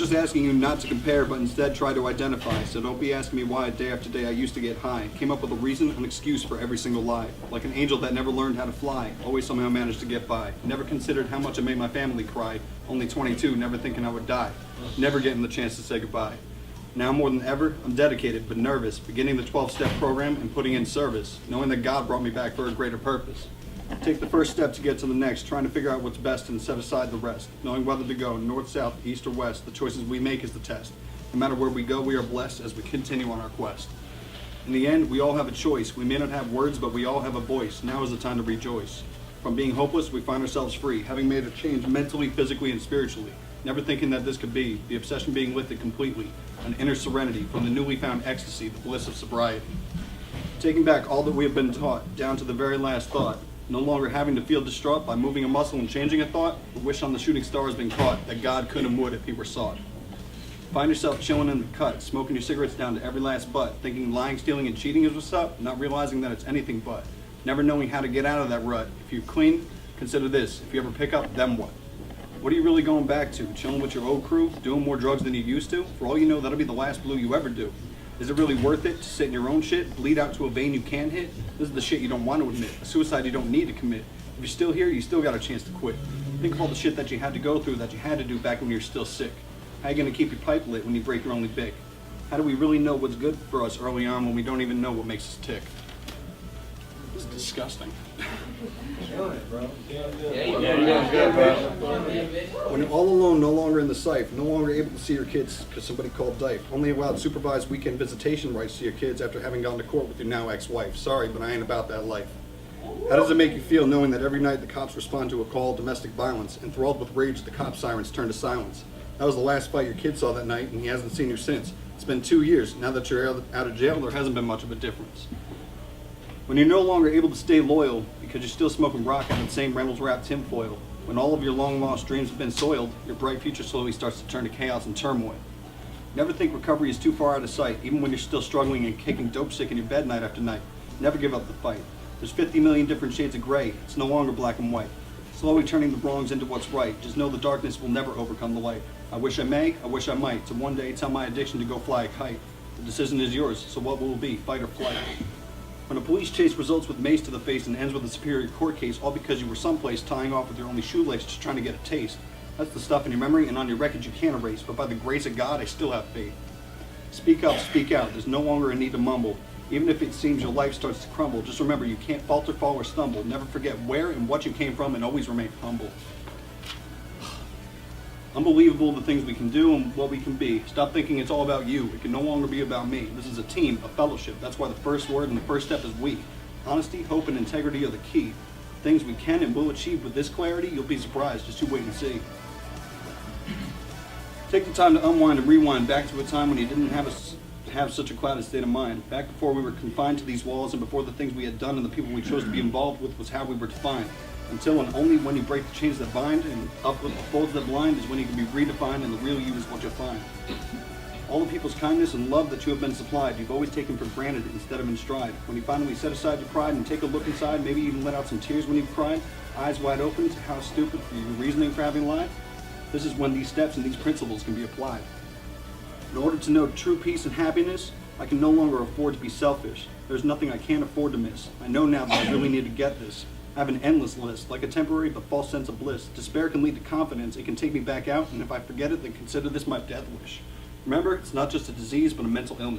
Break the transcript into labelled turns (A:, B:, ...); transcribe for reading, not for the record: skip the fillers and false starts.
A: just asking you not to compare, but instead try to identify. So don't be asking me why day after day I used to get high. Came up with a reason, an excuse for every single lie. Like an angel that never learned how to fly, always somehow managed to get by. Never considered how much it made my family cry. Only 22, never thinking I would die. Never getting the chance to say goodbye. Now more than ever, I'm dedicated but nervous, beginning the 12-step program and putting in service, knowing that God brought me back for a greater purpose. Take the first step to get to the next, trying to figure out what's best and set aside the rest. Knowing whether to go north, south, east, or west, the choices we make is the test. No matter where we go, we are blessed as we continue on our quest. In the end, we all have a choice. We may not have words, but we all have a voice. Now is the time to rejoice. From being hopeless, we find ourselves free, having made a change mentally, physically, and spiritually. Never thinking that this could be, the obsession being lifted completely, an inner serenity from the newly found ecstasy, the bliss of sobriety. Taking back all that we have been taught, down to the very last thought. No longer having to feel distraught by moving a muscle and changing a thought, the wish on the shooting star has been caught, that God could and would if he were sought. Find yourself chilling in the cut, smoking your cigarettes down to every last butt, thinking lying, stealing, and cheating is what's up, not realizing that it's anything but. Never knowing how to get out of that rut. If you're clean, consider this. If you ever pick up, then what? What are you really going back to? Chilling with your old crew? Doing more drugs than you used to? For all you know, that'll be the last blue you ever do. Is it really worth it to sit in your own shit, bleed out to a vein you can't hit? This is the shit you don't want to admit, a suicide you don't need to commit. If you're still here, you still got a chance to quit. Think of all the shit that you had to go through, that you had to do back when you're still sick. How are you going to keep your pipe lit when you break your only bick? How do we really know what's good for us early on when we don't even know what makes us tick? It's disgusting. When you're all alone, no longer in the sight, no longer able to see your kids because somebody called Dife, only allowed supervised weekend visitation rights to your kids after having gone to court with your now ex-wife. Sorry, but I ain't about that life. How does it make you feel knowing that every night the cops respond to a call of domestic violence, enthralled with rage the cop sirens turn to silence? That was the last fight your kid saw that night, and he hasn't seen you since. It's been 2 years. Now that you're out of jail, there hasn't been much of a difference. When you're no longer able to stay loyal because you're still smoking rock out of the same Reynolds wrapped tinfoil, when all of your long lost dreams have been soiled, your bright future slowly starts to turn to chaos and turmoil. Never think recovery is too far out of sight, even when you're still struggling and kicking dope sick in your bed night after night. Never give up the fight. There's 50 million different shades of gray. It's no longer black and white. Slowly turning the wrongs into what's right. Just know the darkness will never overcome the light. I wish I may, I wish I might, to one day tell my addiction to go fly a kite. The decision is yours, so what will it be, fight or flight? When a police chase results with mace to the face and ends with a superior court case, all because you were someplace tying off with your only shoelace just trying to get a taste. That's the stuff in your memory and on your record you can't erase, but by the grace of God, I still have faith. Speak up, speak out. There's no longer a need to mumble. Even if it seems your life starts to crumble, just remember you can't falter, fall, or stumble. Never forget where and what you came from, and always remain humble. Unbelievable the things we can do and what we can be. Stop thinking it's all about you. It can no longer be about me. This is a team, a fellowship. That's why the first word and the first step is we. Honesty, hope, and integrity are the key. Things we can and will achieve with this clarity, you'll be surprised. Just you wait and see. Take the time to unwind and rewind back to a time when you didn't have such a clouded state of mind. Back before we were confined to these walls and before the things we had done and the people we chose to be involved with was how we were defined. Until and only when you break the chains that bind and uplift the folds that blind is when you can be redefined and the real you is what you'll find. All the people's kindness and love that you have been supplied, you've always taken for granted instead of in stride. When you finally set aside your pride and take a look inside, maybe even let out some tears when you've cried, eyes wide open to how stupid your reasoning for having lied, this is when these steps and these principles can be applied. In order to know true peace and happiness, I can no longer afford to be selfish. There's nothing I can't afford to miss. I know now that I really need to get this. I have an endless list, like a temporary but false sense of bliss. Despair can lead to confidence. It can take me back out, and if I forget it, then consider this my death wish. Remember, it's not just a disease, but a mental illness.